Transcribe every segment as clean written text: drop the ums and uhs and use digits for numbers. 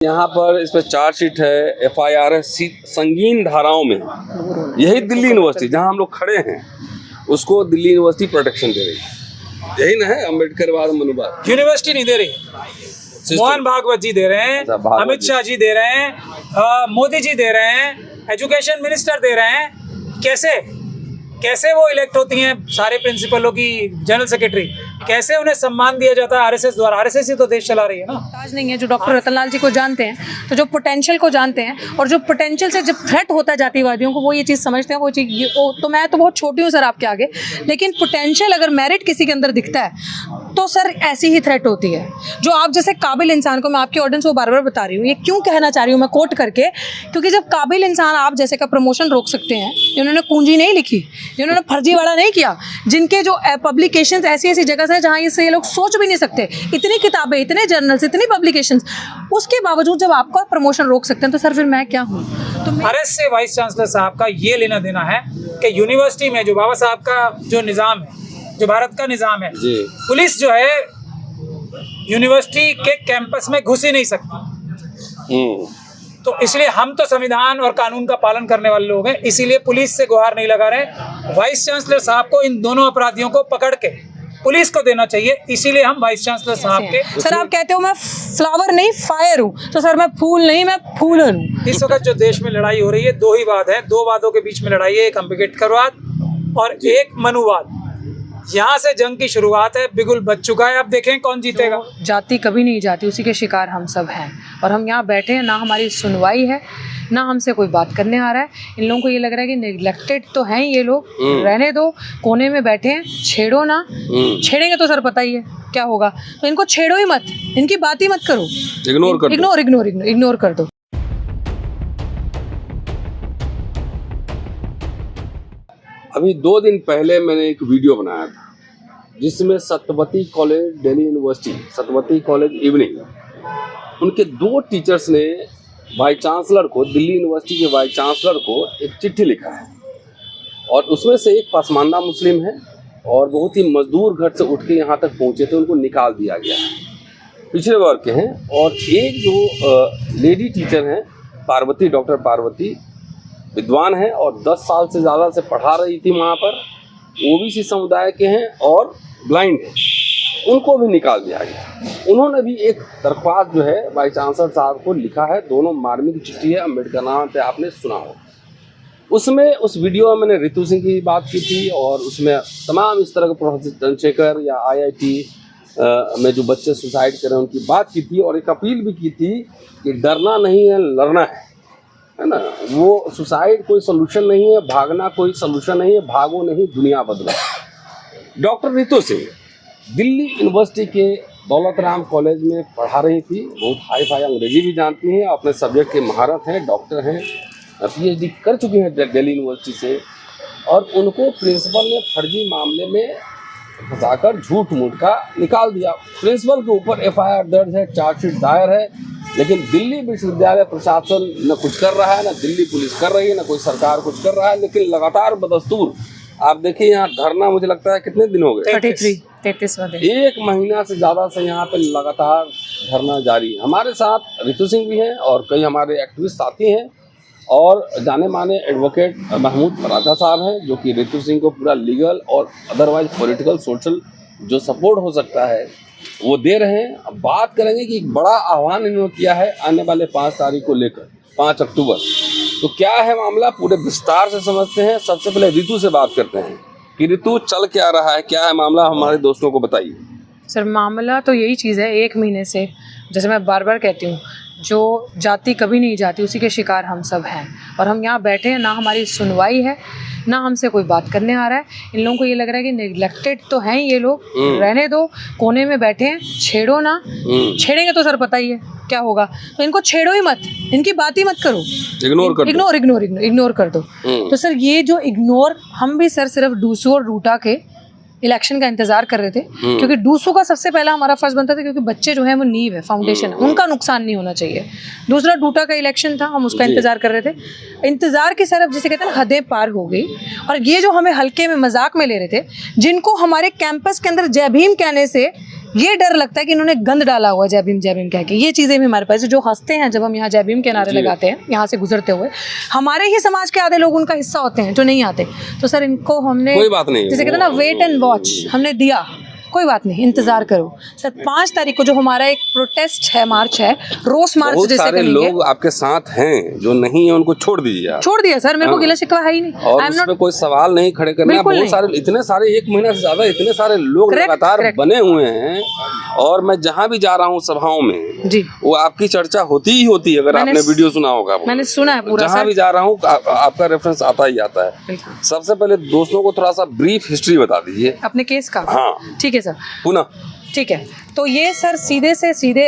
यहाँ पर इस पर चार्जशीट है, एफआईआर है, संगीन धाराओं में। यही दिल्ली यूनिवर्सिटी जहाँ हम लोग खड़े हैं उसको दिल्ली यूनिवर्सिटी प्रोटेक्शन दे रही है। यही ना है अम्बेडकरवाद मनुवाद। यूनिवर्सिटी नहीं दे रही, मोहन भागवत जी दे रहे हैं, अमित शाह जी दे रहे हैं, मोदी जी दे रहे हैं, एजुकेशन मिनिस्टर दे रहे हैं। कैसे वो इलेक्ट होती हैं सारे प्रिंसिपलों की जनरल सेक्रेटरी, कैसे उन्हें सम्मान दिया जाता है आरएसएस द्वारा। आरएसएस ही तो देश चला रही है ना। ताज नहीं है जो डॉक्टर रतनलाल जी को जानते हैं, तो जो पोटेंशियल को जानते हैं और जो पोटेंशियल से जब थ्रेट होता है जातिवादियों को, वो ये चीज़ समझते हैं। वो चीज़ तो मैं तो बहुत छोटी हूँ सर आपके आगे, लेकिन पोटेंशियल अगर मेरिट किसी के अंदर दिखता है तो सर ऐसी ही थ्रेट होती है। जो आप जैसे काबिल इंसान को, मैं आपकी ऑडियंस को बार बार बता रही हूँ, ये क्यों कहना चाह रही हूँ मैं कोट करके, क्योंकि जब काबिल इंसान आप जैसे का प्रमोशन रोक सकते हैं, जिन्होंने पूंजी नहीं लिखी, जिन्होंने फर्जीवाड़ा नहीं किया, जिनके जो पब्लिकेशंस ऐसी ऐसी जगह है जहाँ ये लोग सोच भी नहीं सकते, इतनी किताबें, इतने जर्नल्स, इतनी पब्लिकेशंस, उसके बावजूद जब आपका प्रमोशन रोक सकते हैं तो सर फिर मैं क्या हूँ। तो आरएस से वाइस चांसलर साहब का ये लेना देना है कि यूनिवर्सिटी में जो बाबा साहब का जो निज़ाम है, जो भारत का निज़ाम है, पुलिस जो है यूनिवर्सिटी के कैंपस में घुस ही नहीं सकती। तो इसलिए हम तो संविधान और कानून का पालन करने वाले लोग हैं, इसीलिए पुलिस से गुहार नहीं लगा रहे। वाइस चांसलर साहब को इन दोनों अपराधियों को पकड़ के पुलिस को देना चाहिए, इसीलिए हम वाइस चांसलर साहब के। सर आप कहते हो मैं फ्लावर नहीं फायर हूँ, तो सर मैं फूल नहीं, मैं फूलन हूँ। इस वक्त जो देश में लड़ाई हो रही है, दो ही वाद है, दो वादों के बीच में लड़ाई है, एक अम्बेडकरवाद और एक मनुवाद। यहाँ से जंग की शुरुआत है, बिगुल बच चुका है, अब देखें कौन जीतेगा। जाति कभी नहीं जाती, उसी के शिकार हम सब हैं। और हम यहाँ बैठे हैं, ना हमारी सुनवाई है, ना हमसे कोई बात करने आ रहा है। इन लोगों को ये लग रहा है कि नेग्लेक्टेड तो हैं ये लोग, रहने दो, कोने में बैठे हैं, छेड़ो ना। छेड़ेंगे तो सर पता ही है क्या होगा, तो इनको छेड़ो ही मत, इनकी बात ही मत करो, इग्नोर कर दो। अभी 2 दिन पहले मैंने एक वीडियो बनाया था जिसमें Satyavati college Delhi university, Satyavati college evening, उनके 2 टीचर्स ने वाइस चांसलर को, दिल्ली यूनिवर्सिटी के वाइस चांसलर को एक चिट्ठी लिखा है। और उसमें से एक पसमानदा मुस्लिम है और बहुत ही मजदूर घर से उठ के यहाँ तक पहुँचे थे, उनको निकाल दिया गया है, पिछड़े वर्ग के हैं। और एक जो लेडी टीचर हैं पार्वती, डॉक्टर पार्वती, विद्वान हैं और 10 साल से ज़्यादा से पढ़ा रही थी वहाँ पर, ओबीसी समुदाय के हैं और ब्लाइंड हैं, उनको भी निकाल दिया गया। उन्होंने भी एक दरख्वास्त जो है वाइस चांसलर साहब को लिखा है, दोनों मार्मिक चिट्ठी है, अम्बेडकर नाम पे आपने सुना हो। उसमें उस वीडियो में मैंने रितु सिंह की बात की थी और उसमें तमाम इस तरह के प्रोफेसर चंद्रशेखर या IIT में जो बच्चे सुसाइड कर रहे हैं उनकी बात की थी और एक अपील भी की थी कि डरना नहीं है, लड़ना है ना। वो सुसाइड कोई सोल्यूशन नहीं है, भागना कोई सोल्यूशन नहीं है, भागो नहीं दुनिया बदलो। डॉक्टर रितु सिंह दिल्ली यूनिवर्सिटी के दौलत राम कॉलेज में पढ़ा रही थी, बहुत हाई फाई अंग्रेजी भी जानती हैं, अपने सब्जेक्ट के महारत हैं, डॉक्टर हैं, PhD कर चुकी हैं दिल्ली यूनिवर्सिटी से। और उनको प्रिंसिपल ने फर्जी मामले में फंसाकर झूठ मूठ का निकाल दिया। प्रिंसिपल के ऊपर FIR दर्ज है, चार्जशीट दायर है, लेकिन दिल्ली विश्वविद्यालय प्रशासन न कुछ कर रहा है, न दिल्ली पुलिस कर रही है, न कोई सरकार कुछ कर रहा है। लेकिन लगातार बदस्तूर आप देखिए यहाँ धरना, मुझे लगता है कितने दिन हो गए, 33वां दिन, 1 महीना से ज़्यादा से यहाँ पे लगातार धरना जारी। हमारे साथ रितु सिंह भी हैं और कई हमारे एक्टिविस्ट साथी हैं और जाने माने एडवोकेट महमूद पराठा साहब हैं, जो कि रितु सिंह को पूरा लीगल और अदरवाइज पॉलिटिकल सोशल जो सपोर्ट हो सकता है वो दे रहे हैं। अब बात करेंगे कि एक बड़ा आह्वान इन्होंने किया है आने वाले 5 तारीख को लेकर, 5 अक्टूबर। तो क्या है मामला, पूरे विस्तार से समझते हैं। सबसे पहले रितु से बात करते हैं कि रितु चल क्या रहा है, क्या है मामला, हमारे दोस्तों को बताइए। सर मामला तो यही चीज़ है, 1 महीने से, जैसे मैं बार बार कहती हूँ, जो जाति कभी नहीं जाती, उसी के शिकार हम सब हैं। और हम यहाँ बैठे हैं, ना हमारी सुनवाई है, ना हमसे कोई बात करने आ रहा है। इन लोगों को ये लग रहा है कि नेग्लेक्टेड तो हैं ये लोग, रहने दो, कोने में बैठे हैं, छेड़ो ना। छेड़ेंगे तो सर पता ही है क्या होगा, तो इनको छेड़ो ही मत, इनकी बात ही मत करो, इग्नोर कर दो। तो सर ये जो इग्नोर, हम भी सर सिर्फ डूसू और रूटा के इलेक्शन का इंतजार कर रहे थे, क्योंकि डूसू का सबसे पहला हमारा फर्ज बनता था, क्योंकि बच्चे जो हैं वो नींव है, फाउंडेशन है, उनका नुकसान नहीं होना चाहिए। दूसरा डूटा का इलेक्शन था, हम उसका इंतजार कर रहे थे। इंतजार की सर अब जिसे कहते हैं ना, हदें पार हो गई। और ये जो हमें हल्के में मजाक में ले रहे थे, जिनको हमारे कैंपस के अंदर जय भीम कहने से ये डर लगता है कि इन्होंने गंद डाला हुआ जय भीम कह के। ये चीज़ें भी हमारे पास जो हंसते हैं जब हम यहाँ जय भीम के नारे लगाते हैं यहाँ से गुजरते हुए, हमारे ही समाज के आधे लोग उनका हिस्सा होते हैं जो नहीं आते। तो सर इनको हमने कोई बात नहीं, जैसे कहते हैं ना वेट एंड वॉच हमने दिया, कोई बात नहीं, इंतजार करो सर। 5 तारीख को जो हमारा एक प्रोटेस्ट है, मार्च है, रोस मार्च बहुत जैसे सारे कहेंगे। लोग आपके साथ हैं जो नहीं है, उनको छोड़ दीजिए आप। छोड़ दिया सर, मेरे को गिला शिकवा है ही नहीं। और उसमें कोई सवाल नहीं खड़े करना। बिल्कुल बहुत नहीं। सारे, इतने सारे, 1 महीना से ज्यादा इतने सारे लोग Correct, लगातार correct। बने हुए हैं, और मैं जहाँ भी जा रहा हूँ सभाओं में जी, वो आपकी चर्चा होती ही होती है। अगर मैंने आपने वीडियो सुना होगा वो। मैंने सुना है पूरा जहाँ सर। भी जा रहा हूँ आपका रेफरेंस आता ही आता है। बिल्कुल। सबसे पहले दोस्तों को थोड़ा सा ब्रीफ हिस्ट्री बता दीजिए अपने केस का। हाँ। ठीक है सर, पुनः ठीक है। तो ये सर सीधे से सीधे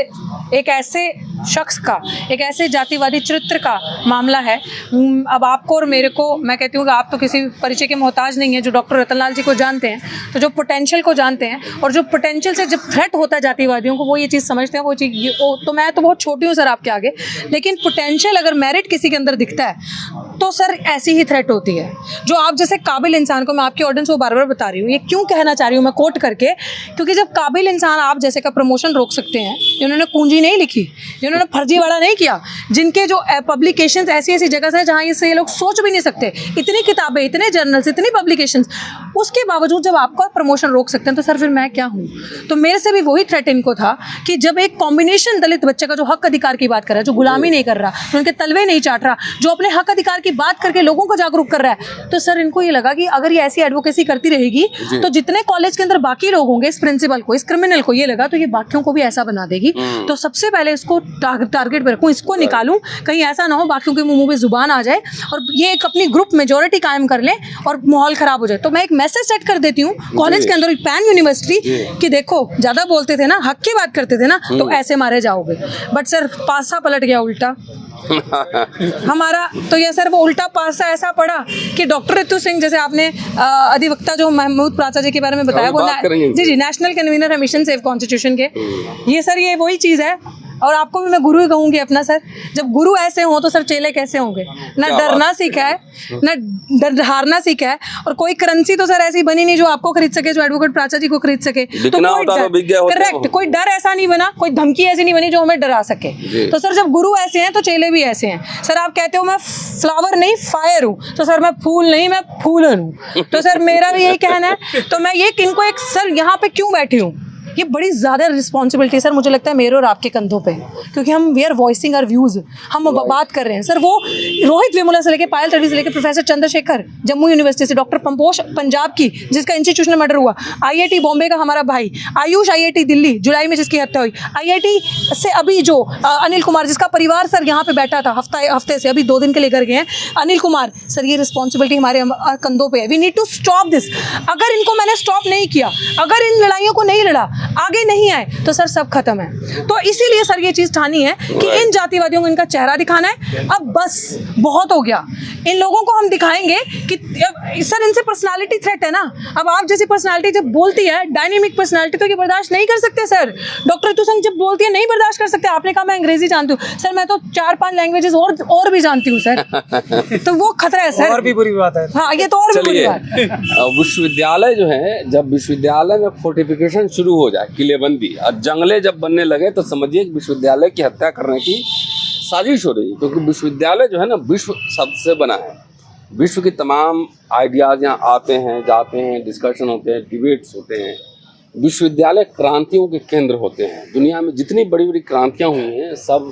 एक ऐसे शख्स का, एक ऐसे जातिवादी चरित्र का मामला है। अब आपको और मेरे को, मैं कहती हूँ कि आप तो किसी परिचय के मोहताज नहीं है, जो डॉक्टर रतनलाल जी को जानते हैं, तो जो पोटेंशियल को जानते हैं, और जो पोटेंशियल से जब थ्रेट होता है जातिवादियों को, वो ये चीज़ समझते हैं। वो चीज़ तो मैं तो बहुत छोटी हूँ सर आपके आगे, लेकिन पोटेंशियल अगर मेरिट किसी के अंदर दिखता है तो सर ऐसी ही थ्रेट होती है। जो आप जैसे काबिल इंसान को, मैं आपकी ऑडियंस को बार बार बता रही हूँ, ये क्यों कहना चाह रही हूँ मैं कोट करके, क्योंकि जब काबिल इंसान आप जैसे का प्रमोशन रोक सकते हैं, जिन्होंने पूंजी नहीं लिखी, जिन्होंने फर्जीवाड़ा नहीं किया, जिनके जो पब्लिकेशंस ऐसी ऐसी जगह है जहाँ ये लोग सोच भी नहीं सकते, इतनी किताबें, इतने जर्नल्स, इतनी पब्लिकेशंस, उसके बावजूद जब आपका प्रमोशन रोक सकते हैं तो सर फिर मैं क्या हूँ। तो मेरे से भी वही थ्रेट इनको था कि जब एक कॉम्बिनेशन दलित बच्चे का जो हक अधिकार की बात कर रहा है, जो गुलामी नहीं कर रहा, जो उनके तलवे नहीं चाट रहा, जो अपने हक अधिकार की बात करके लोगों को जागरूक कर रहा है, तो सर इनको ये लगा कि अगर ये ऐसी एडवोकेसी करती रहेगी तो जितने कॉलेज के अंदर बाकी लोग होंगे, इस प्रिंसिपल को, इस क्रिमिनल को ये लगा तो ये बाकियों को भी ऐसा बना देगी। तो सबसे पहले इसको टारगेट पर रखूं, इसको निकालूं, कहीं ऐसा ना हो बाकियों के मुंह में जुबान आ जाए और ये एक अपनी ग्रुप मेजोरिटी कायम कर ले और माहौल खराब हो जाए। तो मैं एक मैसेज सेट कर देती हूँ कॉलेज के अंदर, पैन यूनिवर्सिटी, कि देखो ज्यादा बोलते थे ना, हक की बात करते थे ना, तो ऐसे मारे जाओगे। बट सर पासा पलट गया उल्टा हमारा। तो ये सर वो उल्टा पासा ऐसा पड़ा कि डॉक्टर रितु सिंह, जैसे आपने अधिवक्ता जो महमूद प्राचा जी के बारे में बताया, वो जी नेशनल कन्वीनर है मिशन सेव कॉन्स्टिट्यूशन के। ये सर ये वही चीज़ है, और आपको भी मैं गुरु ही कहूँगी अपना सर। जब गुरु ऐसे हो तो सर चेले कैसे होंगे। ना डरना सीखा है, ना हारना सीखा है, और कोई करेंसी तो सर ऐसी बनी नहीं जो आपको खरीद सके, जो एडवोकेट प्राचा जी को खरीद सके। तो करेक्ट, कोई डर ऐसा नहीं बना, कोई धमकी ऐसी नहीं बनी जो हमें डरा सके। तो सर जब गुरु ऐसे हैं तो चेले भी ऐसे हैं। सर आप कहते हो मैं फ्लावर नहीं फायर हूँ, तो सर मैं फूल नहीं, मैं फूलन हूँ। तो सर मेरा भी यही कहना है। तो मैं ये इनको एक सर यहाँ पे क्यों बैठी हूँ, ये बड़ी ज़्यादा रिस्पॉन्सिबिलिटी सर मुझे लगता है मेरे और आपके कंधों पे, क्योंकि हम we are voicing our views, हम बात कर रहे हैं। सर वो रोहित वेमुला से लेके पायल तड़वी से लेके प्रोफेसर चंद्रशेखर जम्मू यूनिवर्सिटी से, डॉक्टर पंपोश पंजाब की जिसका इंस्टीट्यूशनल मर्डर हुआ, IIT बॉम्बे का हमारा भाई आयुष, IIT दिल्ली जुलाई में जिसकी हत्या हुई, IIT से अभी जो अनिल कुमार जिसका परिवार सर यहाँ पे बैठा था हफ्ते से, अभी 2 दिन के लिए कर गए हैं अनिल कुमार। सर ये रिस्पॉन्सिबिलिटी हमारे कंधों पे है। We need to stop this. अगर इनको मैंने स्टॉप नहीं किया, अगर इन लड़ाइयों को नहीं लड़ा, आगे नहीं आए, तो सर सब खत्म है। तो इसीलिए सर ये चीज़ ठानी है कि इन जातिवादियों को इनका चेहरा दिखाना है। अब बस बहुत हो गया, इन लोगों को हम दिखाएंगे कि सर इनसे पर्सनालिटी थ्रेट है ना। अब आप जैसी पर्सनालिटी जब बोलती है, डायनेमिक पर्सनालिटी, तो ये बर्दाश्त नहीं कर सकते सर। डॉक्टर रितु सिंह जब बोलती है नहीं बर्दाश्त कर सकते। आपने कहा मैं अंग्रेजी जानती हूँ, सर मैं तो 4-5 लैंग्वेजेस और भी जानती हूँ सर। तो वो खतरा है सर, और भी बुरी बात है। हाँ ये तो और भी बुरी बात है। विश्वविद्यालय जो है, जब विश्वविद्यालय में फोर्टिफिकेशन शुरू हो जाए, किलेबंदी और जंगले जब बनने लगे, तो समझिए कि विश्वविद्यालय की हत्या करने की साजिश हो रही है। क्योंकि विश्वविद्यालय जो है ना, विश्व शब्द से बना है। विश्व की तमाम आइडियाज़ यहाँ आते हैं, जाते हैं, डिस्कशन होते हैं, डिबेट्स होते हैं। विश्वविद्यालय क्रांतियों के केंद्र होते हैं। दुनिया में जितनी बड़ी बड़ी क्रांतियाँ हुई हैं, सब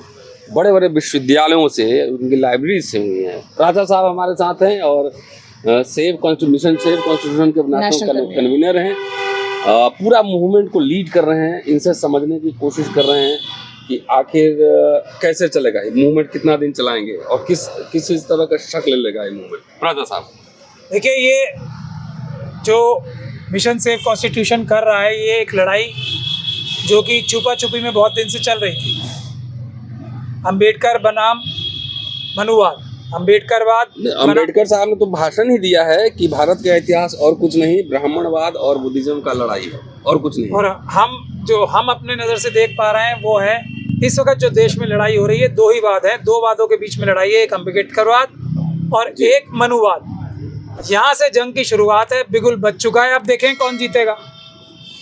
बड़े बड़े विश्वविद्यालयों से, उनकी लाइब्रेरी से हुई हैं। राजा साहब हमारे साथ हैं और सेव कॉन्स्टिट्यूशन के नेशनल कन्वीनर हैं। पूरा मूवमेंट को लीड कर रहे हैं। इनसे समझने की कोशिश कर रहे हैं कि आखिर कैसे चलेगा ये मूवमेंट, कितना दिन चलाएंगे और किस तरह का शक्ल लेगा ये मूवमेंट। राजा साहब देखिए, ये जो मिशन सेव कॉन्स्टिट्यूशन कर रहा है, ये एक लड़ाई जो कि छुपा छुपी में बहुत दिन से चल रही थी। अंबेडकर बनाम मनुवाद, अंबेडकर साहब ने तो भाषण ही दिया है कि भारत का इतिहास और कुछ नहीं, ब्राह्मणवाद और बुद्धिज्म का लड़ाई है, और कुछ नहीं। और हम अपने नज़र से देख पा रहे हैं वो है इस वक्त जो देश में लड़ाई हो रही है, 2 ही वाद है, 2 वादों के बीच में लड़ाई है। एक अंबेडकरवाद और एक मनुवाद। यहाँ से जंग की शुरुआत है, बिगुल बच चुका है। अब देखें कौन जीतेगा।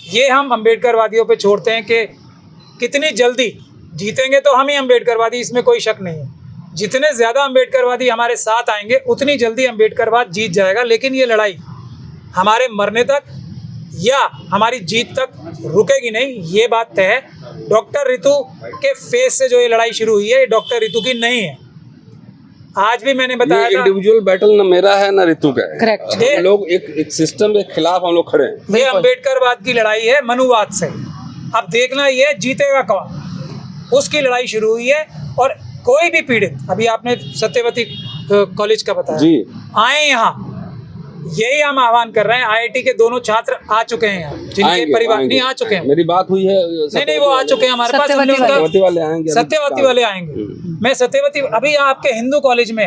ये हम अम्बेडकरवादियों पे छोड़ते हैं कि कितनी जल्दी जीतेंगे तो हम ही अम्बेडकरवादी, इसमें कोई शक नहीं है। जितने ज़्यादा अम्बेडकरवादी हमारे साथ आएंगे उतनी जल्दी अम्बेडकरवाद जीत जाएगा। लेकिन ये लड़ाई हमारे मरने तक या हमारी जीत तक रुकेगी नहीं, ये बात तय है। डॉक्टर रितु के फेस से जो ये लड़ाई शुरू हुई है, ये डॉक्टर रितु की नहीं है। आज भी मैंने बताया था, इंडिविजुअल बैटल ना मेरा है ना रितु का है। Correct. हम लोग एक सिस्टम के खिलाफ हम लोग खड़े हैं। ये अम्बेडकरवाद की लड़ाई है मनुवाद से। अब देखना ये जीतेगा कौन, उसकी लड़ाई शुरू हुई है। और कोई भी पीड़ित, अभी आपने सत्यवती कॉलेज का बताया, जी आए यहाँ, यही हम आह्वान कर रहे हैं। आईआईटी के दोनों छात्र आ चुके हैं यहाँ, जिनके परिवार नहीं आ चुके हैं। मेरी बात हुई है, नहीं वो आ चुके हैं हमारे पास। हमने उनका सत्यवती वाले आएंगे, सत्यवती वाले आएंगे। मैं सत्यवती, अभी आपके हिंदू कॉलेज में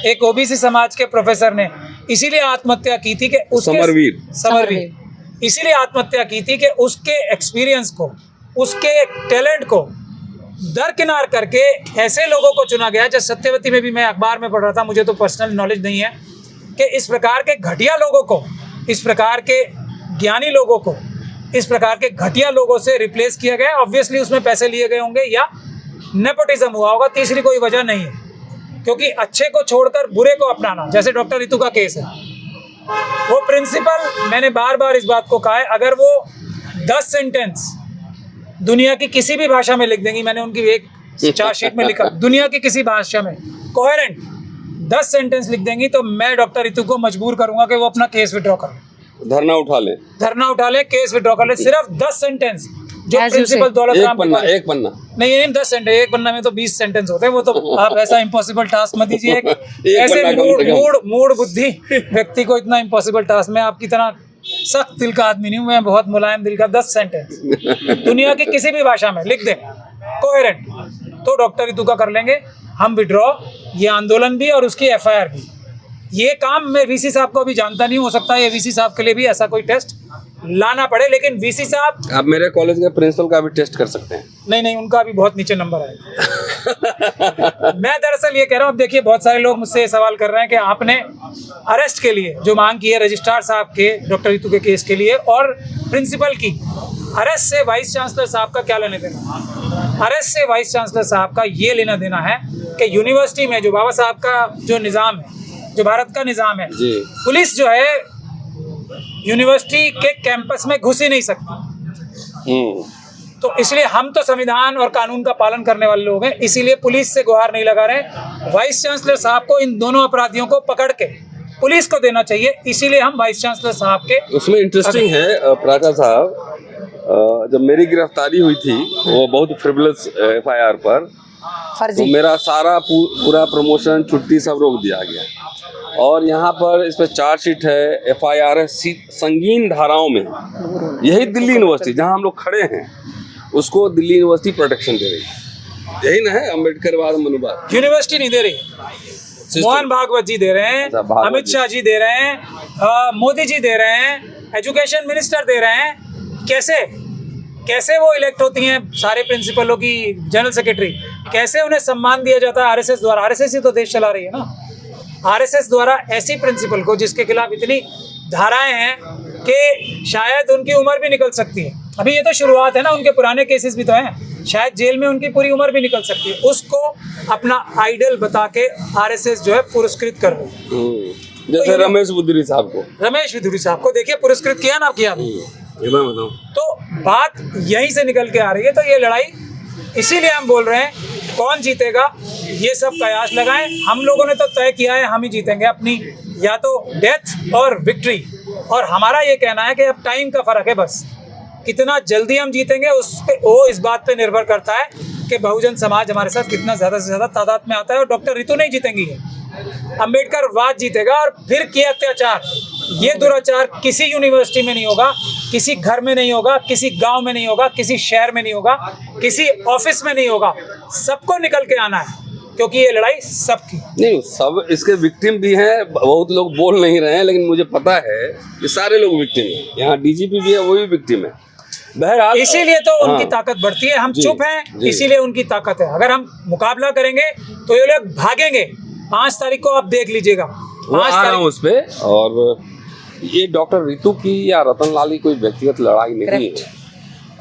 एक ओबीसी समाज के प्रोफेसर ने इसीलिए आत्महत्या की थी कि समरवीर इसीलिए आत्महत्या की थी कि उसके एक्सपीरियंस को, उसके टैलेंट को दरकिनार करके ऐसे लोगों को चुना गया। जैसे सत्यवती में भी मैं अखबार में पढ़ रहा था, मुझे तो पर्सनल नॉलेज नहीं है, कि इस प्रकार के घटिया लोगों को, इस प्रकार के ज्ञानी लोगों को, इस प्रकार के घटिया लोगों से रिप्लेस किया गया। ऑब्वियसली उसमें पैसे लिए गए होंगे या नेपोटिज्म हुआ होगा, तीसरी कोई वजह नहीं है। क्योंकि अच्छे को छोड़कर बुरे को अपनाना, जैसे डॉक्टर रितु का केस है, वो प्रिंसिपल, मैंने बार बार इस बात को कहा है, अगर वो 10 सेंटेंस दुनिया की किसी भी भाषा में लिख देंगी, मैंने उनकी एक चार्जशीट में लिखा, दुनिया की किसी भाषा में कोहेरेंट 10 सेंटेंस लिख देंगी, तो मैं डॉक्टर रितु को मजबूर करूंगा कि वो अपना केस विड्रॉ कर, धरना उठा ले, केस विड्रॉ कर ले। सिर्फ 10 सेंटेंस जो प्रिंसिपल दौलत राम, एक पन्ना नहीं 10 सेंटेंस, एक पन्ना में तो 20 सेंटेंस होते हैं। वो तो आप ऐसा इम्पॉसिबल टास्क मत दीजिए। ऐसे मूड बुद्धि व्यक्ति को इतना इम्पॉसिबल टास्क, मैं आपकी तरह सख्त दिल का आदमी नहीं हूँ, मैं बहुत मुलायम दिल का। 10 सेंटेंस दुनिया की किसी भी भाषा में लिख दें कोहेरेंट, तो डॉक्टर रितु का कर लेंगे हम विड्रॉ, ये आंदोलन भी और उसकी एफआईआर भी। ये काम मैं वीसी साहब को अभी जानता नहीं, हो सकता है ये वीसी साहब के लिए भी ऐसा कोई टेस्ट लाना पड़े। लेकिन वीसी साहब, आप मेरे कॉलेज के प्रिंसिपल का भी टेस्ट कर सकते हैं। नहीं उनका अभी बहुत नीचे नंबर आएगा। मैं दरअसल ये कह रहा हूँ, अब देखिए बहुत सारे लोग मुझसे ये सवाल कर रहे हैं कि आपने अरेस्ट के लिए जो मांग की है रजिस्ट्रार साहब के डॉक्टर रितु के केस के लिए, और प्रिंसिपल की अरेस्ट से वाइस चांसलर साहब का क्या लेना देना। अरेस्ट से वाइस चांसलर साहब का ये लेना देना है कि यूनिवर्सिटी में जो बाबा साहब का जो निज़ाम है, जो भारत का निज़ाम है, पुलिस जो है यूनिवर्सिटी के कैंपस में घुस ही नहीं सकती। तो इसलिए हम तो संविधान और कानून का पालन करने वाले लोग हैं, इसीलिए पुलिस से गुहार नहीं लगा रहे। वाइस चांसलर साहब को इन दोनों अपराधियों को पकड़ के पुलिस को देना चाहिए, इसीलिए हम वाइस चांसलर साहब के। उसमें इंटरेस्टिंग है प्राचा साहब, जब मेरी गिरफ्तारी हुई थी वो बहुत फ्रिवलस एफआईआर पर, तो मेरा सारा पूरा प्रमोशन, छुट्टी सब रोक दिया गया। और यहाँ पर इस पर चार्जशीट है, एफआईआर है, संगीन धाराओं में। यही दिल्ली यूनिवर्सिटी जहाँ हम लोग खड़े हैं, उसको दिल्ली यूनिवर्सिटी प्रोटेक्शन दे रही है। यही ना है अम्बेडकरवाद, मनुवाद। यूनिवर्सिटी नहीं दे रही, मोहन भागवत जी दे रहे हैं, अमित शाह जी दे रहे हैं, मोदी जी दे रहे हैं, एजुकेशन मिनिस्टर दे रहे हैं। कैसे वो इलेक्ट होती हैं सारे प्रिंसिपलों की जनरल सेक्रेटरी, कैसे उन्हें सम्मान दिया जाता है आरएसएस द्वारा। आरएसएस ही तो देश चला रही है ना। आरएसएस द्वारा ऐसी प्रिंसिपल को जिसके खिलाफ इतनी धाराएं हैं कि शायद उनकी उम्र भी निकल सकती है। अभी ये तो शुरुआत है ना, उनके पुराने केसेस भी तो हैं, शायद जेल में उनकी पूरी उम्र भी निकल सकती है। उसको अपना आइडल बता के आरएसएस जो है पुरस्कृत कर रही। जैसे रमेश विधुरी साहब को देखिए पुरस्कृत किया ना, किया तो बात यहीं से निकल के आ रही है। तो ये लड़ाई इसीलिए हम बोल रहे हैं, कौन जीतेगा ये सब कयास लगाएं। हम लोगों ने तो तय किया है हम ही जीतेंगे, अपनी या तो डेथ और विक्ट्री। और हमारा ये कहना है कि अब टाइम का फर्क है, बस कितना जल्दी हम जीतेंगे उस पे, वो इस बात पे निर्भर करता है कि बहुजन समाज हमारे साथ कितना ज़्यादा से ज़्यादा तादाद में आता है। और डॉक्टर रितु नहीं जीतेंगी, अम्बेडकरवाद जीतेगा। और फिर किए अत्याचार, ये दुराचार किसी यूनिवर्सिटी में नहीं होगा, किसी घर में नहीं होगा, किसी गांव में नहीं होगा, किसी शहर में नहीं होगा, किसी ऑफिस में नहीं होगा। सबको निकल के आना है, क्योंकि ये लड़ाई सबकी नहीं। सब इसके विक्टिम भी हैं, बहुत लोग बोल नहीं रहे हैं, लेकिन मुझे पता है कि सारे लोग विक्टिम हैं। यहाँ डीजीपी भी है, वो भी विक्टिम है। बहरहाल इसीलिए तो उनकी ताकत बढ़ती है। हम चुप हैं, इसीलिए उनकी ताकत है। अगर हम मुकाबला करेंगे तो ये लोग भागेंगे। 5 तारीख को आप देख लीजिएगा, 5 तारीख उस पे। और ये डॉक्टर रितु की या रतन लाल की कोई व्यक्तिगत लड़ाई नहीं है,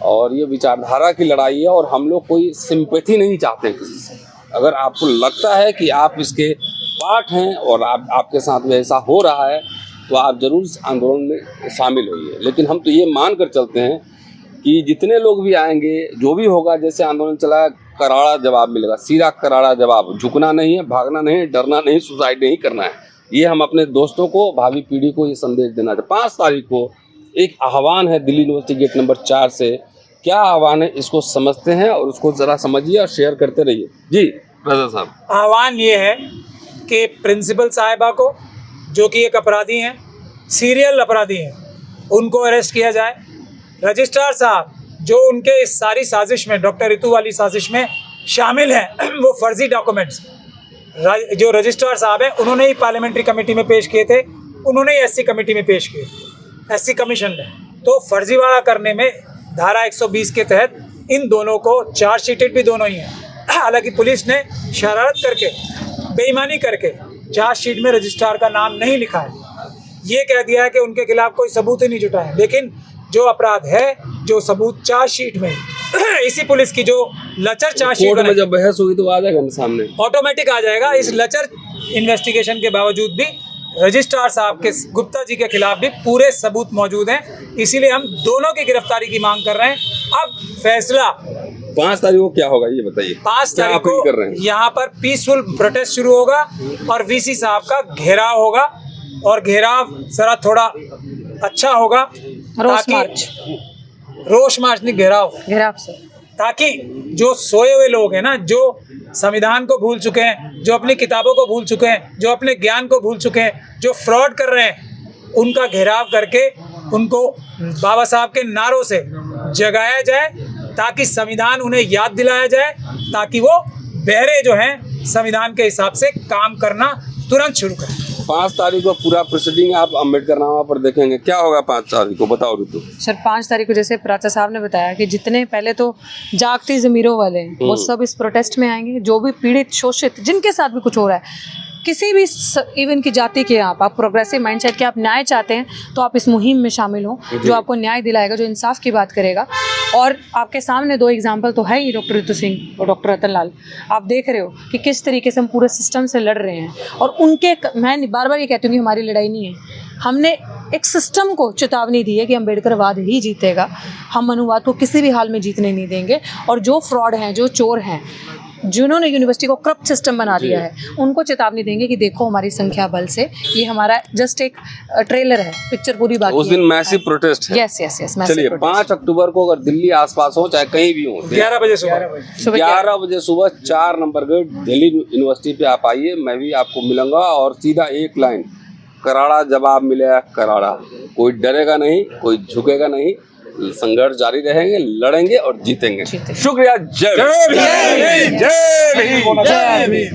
और ये विचारधारा की लड़ाई है, और हम लोग कोई सिंपैथी नहीं चाहते हैं किसी से। अगर आपको लगता है कि आप इसके पार्ट हैं और आपके साथ में ऐसा हो रहा है, तो आप जरूर इस आंदोलन में शामिल होइए। लेकिन हम तो ये मान कर चलते हैं कि जितने लोग भी आएंगे, जो भी होगा, जैसे आंदोलन चला, करारा जवाब मिलेगा, सीधा करारा जवाब। झुकना नहीं है, भागना नहीं है, डरना नहीं, सुसाइड नहीं करना है। ये हम अपने दोस्तों को, भावी पीढ़ी को ये संदेश देना चाहते। 5 तारीख को एक आह्वान है दिल्ली यूनिवर्सिटी गेट नंबर 4 से। क्या आह्वान है, इसको समझते हैं और उसको ज़रा समझिए और शेयर करते रहिए। जी रजा साहब। आह्वान ये है कि प्रिंसिपल साहिबा को, जो कि एक अपराधी हैं, सीरियल अपराधी हैं, उनको अरेस्ट किया जाए। रजिस्ट्रार साहब जो उनके इस सारी साजिश में, डॉक्टर रितु वाली साजिश में शामिल हैं, वो फर्जी डॉक्यूमेंट्स जो रजिस्ट्रार साहब हैं उन्होंने ही पार्लियामेंट्री कमेटी में पेश किए थे, उन्होंने ही एससी कमेटी में पेश किए, एससी कमीशन में। तो फर्जीवाड़ा करने में धारा 120 के तहत इन दोनों को चार्जशीटेड भी दोनों ही हैं। हालांकि पुलिस ने शरारत करके, बेईमानी करके चार्जशीट में रजिस्ट्रार का नाम नहीं लिखा है, ये कह दिया है कि उनके खिलाफ कोई सबूत ही नहीं जुटा है। लेकिन जो अपराध है, जो सबूत चार्जशीट में इसी पुलिस की जो लचर चार्जशीट में जब बहस होगी तो आ जाएगा सामने, ऑटोमेटिक आ जाएगा। इस लचर इन्वेस्टिगेशन के बावजूद भी रजिस्ट्रार साहब के, गुप्ता जी के खिलाफ भी पूरे सबूत मौजूद हैं। इसीलिए हम दोनों की गिरफ्तारी की मांग कर रहे हैं। अब फैसला 5 तारीख को क्या होगा ये बताइए। 5 तारीख को यहाँ पर पीसफुल प्रोटेस्ट शुरू होगा और वीसी साहब का घेराव होगा, और घेराव जरा थोड़ा अच्छा होगा, रोष मार्च नहीं, घेराव से, ताकि जो सोए हुए लोग हैं ना, जो संविधान को भूल चुके हैं, जो अपनी किताबों को भूल चुके हैं, जो अपने ज्ञान को भूल चुके हैं, जो फ्रॉड कर रहे हैं, उनका घेराव करके उनको बाबा साहब के नारों से जगाया जाए, ताकि संविधान उन्हें याद दिलाया जाए, ताकि वो बहरे जो हैं संविधान के हिसाब से काम करना तुरंत शुरू करें। 5 तारीख को पूरा प्रोसीडिंग आप अम्बेडकर नामा पर देखेंगे। क्या होगा 5 तारीख को, बताओ ऋतु। सर 5 तारीख को जैसे प्राचा साहब ने बताया कि जितने पहले तो जागती ज़मीरों वाले हैं वो सब इस प्रोटेस्ट में आएंगे। जो भी पीड़ित, शोषित, जिनके साथ भी कुछ हो रहा है, किसी भी इवन की जाति के, आप प्रोग्रेसिव माइंडसेट के, आप न्याय चाहते हैं तो आप इस मुहिम में शामिल हो, जो आपको न्याय दिलाएगा, जो इंसाफ की बात करेगा। और आपके सामने 2 एग्जाम्पल तो है ही, डॉक्टर रितु सिंह और डॉक्टर रतन लाल। आप देख रहे हो कि किस तरीके से हम पूरे सिस्टम से लड़ रहे हैं, और उनके, मैं बार बार ये कहती हूँ कि हमारी लड़ाई नहीं है, हमने एक सिस्टम को चेतावनी दी है कि अम्बेडकरवाद ही जीतेगा, हम मनुवाद को किसी भी हाल में जीतने नहीं देंगे। और जो फ्रॉड हैं, जो चोर हैं, जिन्होंने यूनिवर्सिटी को करप्ट सिस्टम बना दिया है, उनको चेतावनी देंगे कि देखो हमारी संख्या बल से, ये हमारा जस्ट एक ट्रेलर है, पिक्चर पूरी बाकी उस दिन मैसिव प्रोटेस्ट है। Yes yes yes. चलिए 5 अक्टूबर को अगर दिल्ली आसपास हो, चाहे कहीं भी हो, 11 बजे सुबह 4 नंबर गेट दिल्ली यूनिवर्सिटी पे आप आइए। मैं भी आपको मिलूंगा, और सीधा एक लाइन, करारा जवाब मिलेगा, करारा। कोई डरेगा नहीं, कोई झुकेगा नहीं, संघर्ष जारी रहेंगे, लड़ेंगे और जीतेंगे। शुक्रिया। जय भीम।